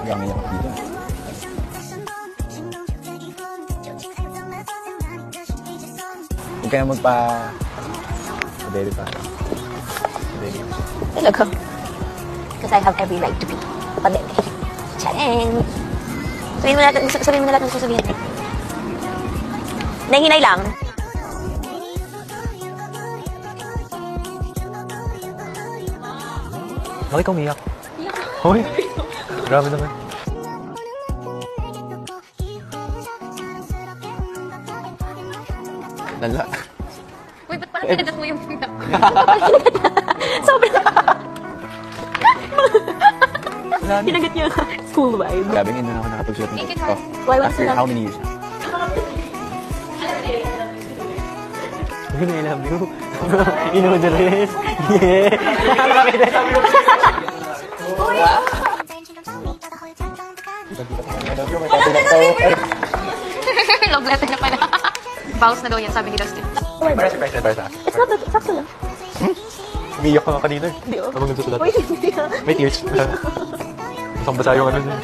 Hanggang ngayon ako dito. Huwag kaya baby pa. Baby. Talaga. Because I have every right to be a baby. Charing! Sabihin mo na lahat ng gusto sabihin. Nahinay lang. Bakit ka umiyak? Hoy! Grabe naman. Lala. Uy, ba't parang kinagat mo yung pinap? Sobrang... Kinagat niya school vibe. Grabe ngayon na ako nakapagsuot nito. Oh, Why was after it how many years? I love you. You know the rest. Yeah. Love letter na pala. Vows na daw yan, sabi ni Dustin. Para surprise. It's not that, sakto lang. Umiyak ka nga kanina. Hindi, oh. Habang nagsusulat. Uy, hindi ah. May tears. Isang basa yung ano niya.